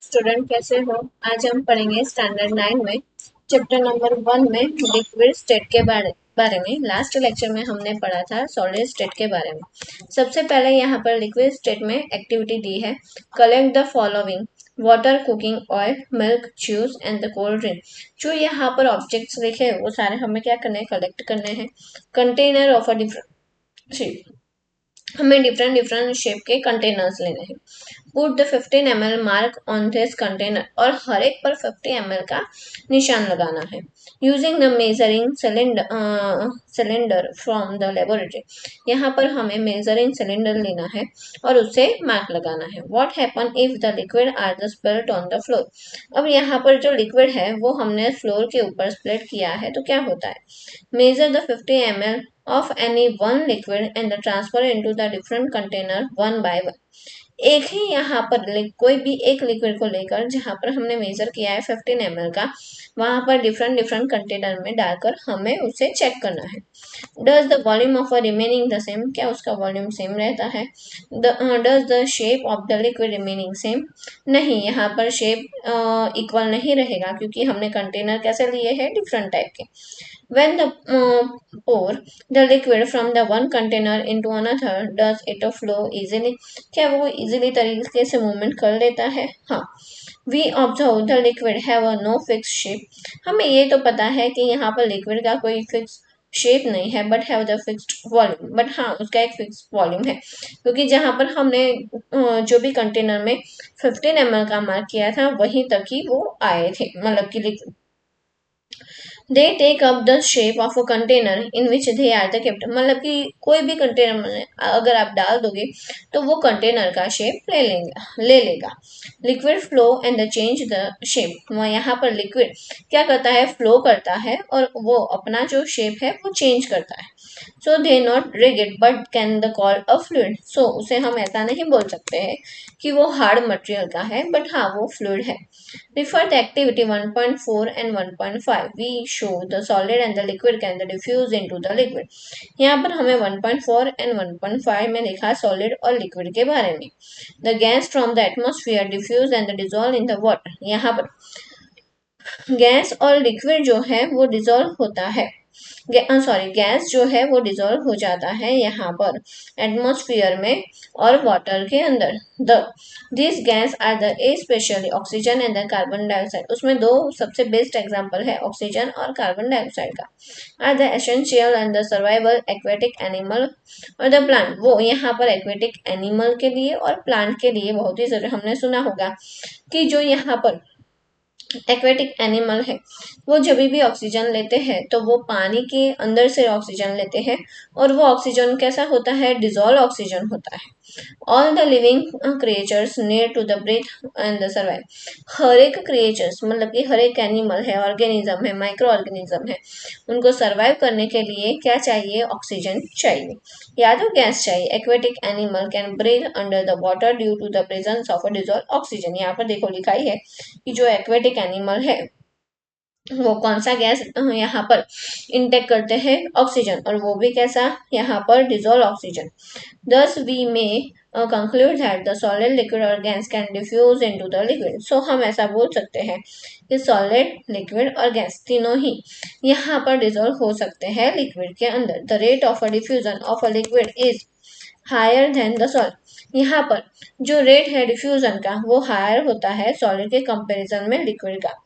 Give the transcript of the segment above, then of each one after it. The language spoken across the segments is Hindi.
स्टूडेंट कैसे हो। आज हम पढ़ेंगे स्टैंडर्ड 9 में चैप्टर नंबर 1 में लिक्विड स्टेट के बारे में। लास्ट लेक्चर में हमने पढ़ा था सॉलिड स्टेट के बारे में। सबसे पहले यहाँ पर लिक्विड स्टेट में एक्टिविटी दी है, collect the following water, cooking oil, milk, juice and the cold drink. जो यहाँ पर ऑब्जेक्ट्स लिखे हैं वो सारे हमें क्या करने हैं, कलेक्ट करने हैं। कंटेनर ऑफ अ डिफरेंट, हमें डिफरेंट डिफरेंट शेप के कंटेनर्स लेने हैं। Put the 15 ml mark on this container, और हर एक पर 50 ml का निशान लगाना है। Using the measuring cylinder from the laboratory, यहाँ पर हमें मेजरिंग सिलेंडर लेना है और उससे मार्क लगाना है। What happen if the liquid are the spilt on the floor. अब यहाँ पर जो लिक्विड है वो हमने फ्लोर के ऊपर स्प्लिट किया है तो क्या होता है। Measure the 50 ml of any one liquid and transfer into the different container one by one। एक ही यहाँ पर कोई भी एक लिक्विड को लेकर जहाँ पर हमने मेजर किया है 15 ml का, वहां पर डिफरेंट डिफरेंट कंटेनर में डालकर हमें उसे चेक करना है। Does the volume of a remaining the same, क्या उसका वॉल्यूम सेम रहता है। Does the shape of the liquid remaining same, नहीं, यहाँ पर शेप इक्वल नहीं रहेगा क्योंकि हमने कंटेनर कैसे लिए हैं, डिफरेंट टाइप के। When the pour the liquid from the one container into another, does it flow easily? क्या वो easily तरीके से मूवमेंट कर लेता है? हाँ। We observe the liquid have a no fixed shape। हमें ये तो पता है कि यहाँ पर लिक्विड का कोई फिक्स शेप नहीं है, but have the fixed volume, but हाँ उसका एक फिक्स वॉल्यूम है क्योंकि जहाँ पर हमने जो भी कंटेनर में 15 ml का मार्क किया था वहीं तक ही वो आए थे, मतलब कि liquid. They take up the shape of a container in which they are the kept, मतलब कि कोई भी कंटेनर में अगर आप डाल दोगे तो वो कंटेनर का शेप ले लेगा। Liquid flow and the change the shape, यहाँ पर लिक्विड क्या करता है, फ्लो करता है और वो अपना जो शेप है वो चेंज करता है। So they not rigid but can the call a fluid, so उसे हम ऐसा नहीं बोल सकते हैं कि वो हार्ड मटेरियल का है, बट हाँ वो फ्लूइड है। Refer the activity 1.4 and 1.5. We show the solid and the liquid can diffuse into the liquid। यहाँ पर हमें 1.4 and 1.5 में लिखा solid और liquid के बारे में। The gas from the atmosphere diffuse and dissolve in the water। यहाँ पर गैस और लिक्विड जो है वो डिजोल्व होता है, गैस जो है वो डिजोल्व हो जाता है यहाँ पर एटमॉस्फेयर में और वाटर के अंदर। The this gas are the specially oxygen and the carbon dioxide, उसमें दो सबसे बेस्ट एग्जांपल है ऑक्सीजन और कार्बन डाइऑक्साइड का। Are the essential and the survival aquatic animal और द प्लांट, वो यहाँ पर एक्वेटिक एनिमल के लिए और प्लांट के लिए बहुत ही जरूरी। हमने सुना होगा कि जो यहाँ पर एक्वेटिक एनिमल है वो जब भी ऑक्सीजन लेते हैं तो वो पानी के अंदर से ऑक्सीजन लेते हैं और वो ऑक्सीजन कैसा होता है, डिजोल्व ऑक्सीजन होता है। All the living creatures need to the breathe and the survive, हर एक क्रिएचर्स मतलब कि हर एक एनिमल है, ऑर्गेनिज्म है, माइक्रो ऑर्गेनिज्म है, उनको सर्वाइव करने के लिए क्या चाहिए, ऑक्सीजन चाहिए या तो गैस चाहिए। Aquatic animal can breathe under the water due to the presence of a dissolve oxygen. यहाँ पर देखो लिखा ही है कि जो एक्वेटिक एनिमल है वो कौन सा गैस यहाँ पर इनटेक करते हैं, ऑक्सीजन, और वो भी कैसा, यहाँ पर dissolve oxygen. Thus we may conclude that the solid, liquid और gas can diffuse into the liquid. So हम ऐसा बोल सकते हैं कि सॉलिड, लिक्विड और गैस तीनों ही यहाँ पर डिजोल्व हो सकते हैं लिक्विड के अंदर। The rate of a diffusion of a liquid is higher than the solid, यहाँ पर जो रेट है डिफ्यूजन का वो हायर होता है सॉलिड के कंपैरिजन में लिक्विड का।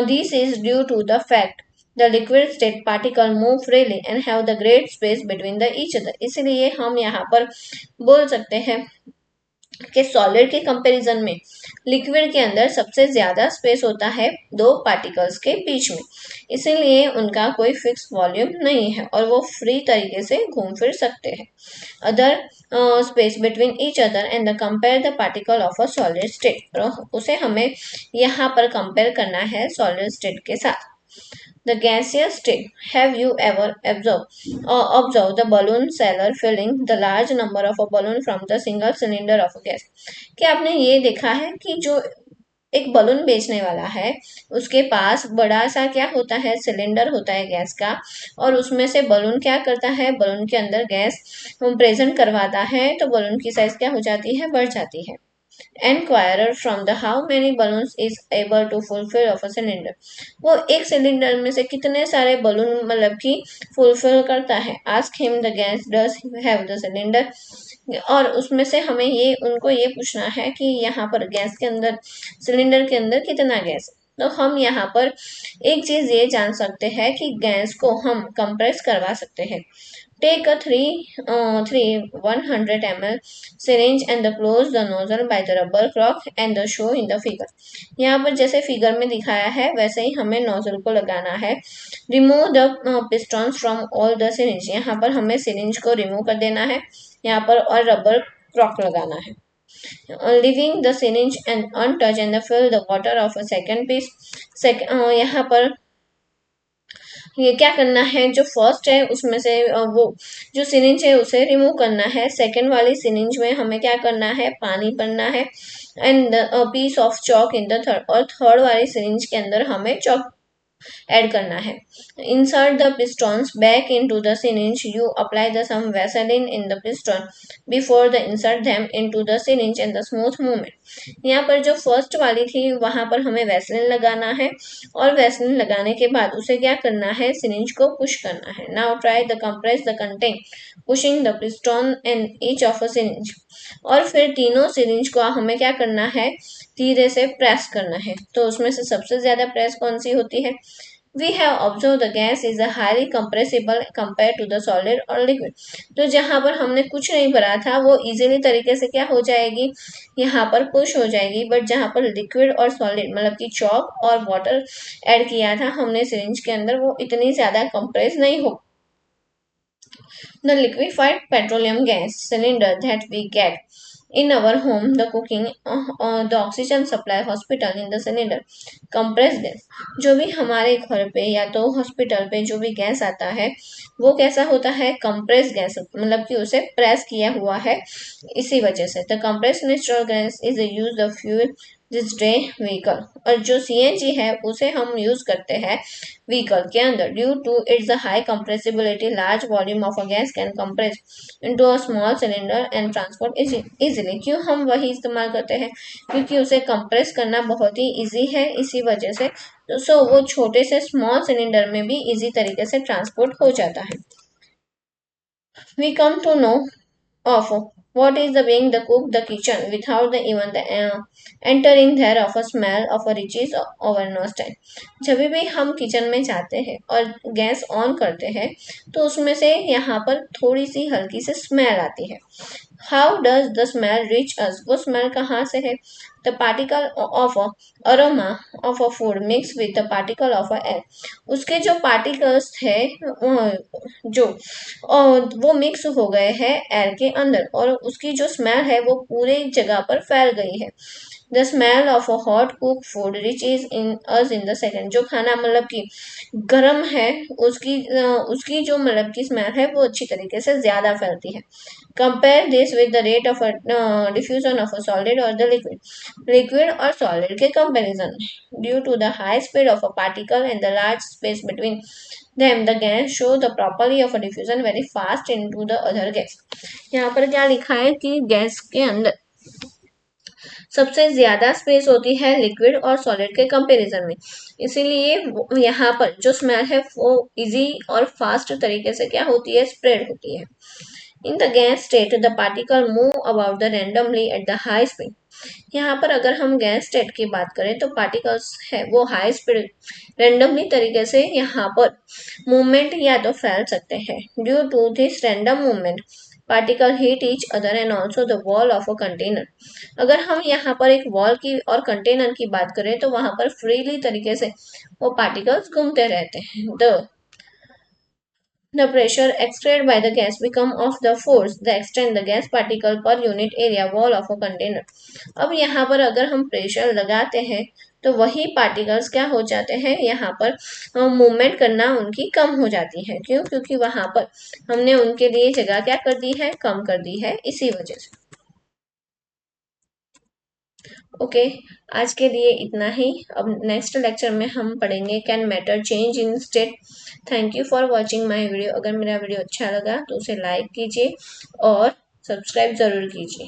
This is due to the fact the liquid state particle move freely and have the great space between the each other। इसलिए हम यहाँ पर बोल सकते हैं कि सॉलिड के कंपैरिजन में लिक्विड के अंदर सबसे ज्यादा स्पेस होता है दो पार्टिकल्स के बीच में, इसीलिए उनका कोई फिक्स वॉल्यूम नहीं है और वो फ्री तरीके से घूम फिर सकते हैं। Other space between each other and compare the particle of a solid state, उसे हमें यहाँ पर कंपेयर करना है सॉलिड स्टेट के साथ। The gaseous state. Have you ever observed the balloon seller filling the large number of a balloon from the single cylinder of a gas? क्या आपने ये देखा है कि जो एक बलून बेचने वाला है, उसके पास बड़ा सा क्या होता है, सिलेंडर होता है गैस का, और उसमें से बलून क्या करता है, बलून के अंदर गैस प्रेजेंट करवाता है, तो बलून की साइज क्या हो जाती है, बढ़ जाती है। Enquirer from the how many balloons is able to fulfill of a cylinder, वो एक सिलेंडर में से कितने सारे बलून मतलब कि फुलफिल करता है। Ask him the gas does have the cylinder, और उसमें से हमें ये उनको ये पूछना है कि यहाँ पर गैस के अंदर, सिलेंडर के अंदर कितना गैस है। तो हम यहाँ पर एक चीज ये जान सकते हैं कि गैस को हम कंप्रेस करवा सकते हैं। Take a 100 ml syringe and close the nozzle by the rubber cork and the show in the figure. यहाँ पर जैसे फिगर में दिखाया है वैसे ही हमें नोजल को लगाना है। Remove the pistons from all the syringe, यहाँ पर हमें सिरिंज को रिमूव कर देना है यहाँ पर, और रबर क्रॉक लगाना है। Leaving the syringe and untouched and fill the water of a second piece। यहाँ पर ये क्या करना है, जो फर्स्ट है उसमें से वो जो सिरिंज है उसे रिमूव करना है। सेकंड वाली सिरिंज में हमें क्या करना है, पानी भरना है, and piece of chalk in the third, और थर्ड वाली सिरिंज के अंदर हमें चॉक ऐड करना है। Insert the pistons back into the syringe, you apply the some Vaseline in the piston before the insert them into the syringe and the smooth movement. यहाँ पर जो फर्स्ट वाली थी वहां पर हमें वैसलीन लगाना है, और वैसलीन लगाने के बाद उसे क्या करना है, सिरिंज को पुश करना है। Now try the compress the content pushing the piston in each of a syringe, और फिर तीनों सिरिंज को हमें क्या करना है, धीरे से प्रेस करना है। तो उसमें से सबसे ज्यादा प्रेस कौन सी होती है, we have observe the gas is highly compressible compare to the solid और लिक्विड। तो जहां पर हमने कुछ नहीं भरा था वो इजीली तरीके से क्या हो जाएगी, यहाँ पर पुश हो जाएगी, बट जहां पर लिक्विड और सॉलिड मतलब कि चॉक और वाटर ऐड किया था हमने सिरिंज के अंदर, वो इतनी ज्यादा कंप्रेस नहीं हो। The liquefied petroleum gas cylinder that we get in our home, the cooking, the oxygen supply, hospital in the cylinder, compressed gas, जो भी हमारे घर पे या तो हॉस्पिटल पे जो भी गैस आता है वो कैसा होता है, कंप्रेस गैस, मतलब कि उसे प्रेस किया हुआ है, इसी वजह से। The compress natural gas is use the fuel this day vehicle, और जो सीएनजी है उसे हम यूज करते हैं व्हीकल के अंदर। Due to its high compressibility large volume of a gas can compress into a small cylinder and transport easily. क्यों हम वही इस्तेमाल करते हैं, क्योंकि उसे कंप्रेस करना बहुत ही इजी है, इसी वजह से तो सो वो छोटे से स्मॉल सिलेंडर में भी इजी तरीके से ट्रांसपोर्ट हो जाता है। We come to know of what is the being the cook the kitchen without the even the entering there of a smell of a riches over nostril। जब भी हम किचन में जाते हैं और गैस ऑन करते हैं तो उसमें से यहाँ पर थोड़ी सी हल्की सी स्मेल आती है। How does the smell reach अस, वो स्मेल कहाँ से है, the particle of aroma of a food mix with the particle of a air, उसके जो पार्टिकल्स है जो वो मिक्स हो गए हैं एयर के अंदर, और उसकी जो स्मेल है वो पूरे जगह पर फैल गई है। The smell of a hot cook food rich is in us in the second, जो खाना मतलब कि गर्म है उसकी जो मतलब की स्मेल है वो अच्छी तरीके से ज्यादा फैलती है। Compare this with the rate of diffusion of a solid और द लिक्विड, लिक्विड और सॉलिड के कंपैरिजन में। Due to the high speed of a particle and the large space between them the gas show the property of a diffusion very fast into the other gas। यहाँ पर क्या लिखा है कि गैस के अंदर सबसे ज्यादा स्पेस होती है लिक्विड और सॉलिड के कंपैरिजन में, इसीलिए यहाँ पर जो स्मेल है वो इजी और फास्ट तरीके से क्या होती है, स्प्रेड होती है। In the gas state the particle move about the randomly at the high speed. यहाँ पर अगर हम गैस स्टेट की बात करें तो पार्टिकल्स है वो हाई स्पीड रैंडमली तरीके से यहाँ पर मूवमेंट या तो फैल सकते हैं। Due to this random movement particle hit each other and also the wall of a container. अगर हम यहाँ पर एक वॉल की और कंटेनर की बात करें तो वहां पर फ्रीली तरीके से वो पार्टिकल्स घूमते रहते हैं। The pressure exerted by the gas become of the force the extend the gas particle per unit area wall of a container। अब यहाँ पर अगर हम प्रेशर लगाते हैं तो वही पार्टिकल्स क्या हो जाते हैं, यहाँ पर मूवमेंट करना उनकी कम हो जाती है। क्यों, क्योंकि वहां पर हमने उनके लिए जगह क्या कर दी है, कम कर दी है, इसी वजह से। ओके, आज के लिए इतना ही। अब नेक्स्ट लेक्चर में हम पढ़ेंगे can matter change in state. Thank you for watching my video. अगर मेरा वीडियो अच्छा लगा तो उसे लाइक कीजिए और सब्सक्राइब ज़रूर कीजिए।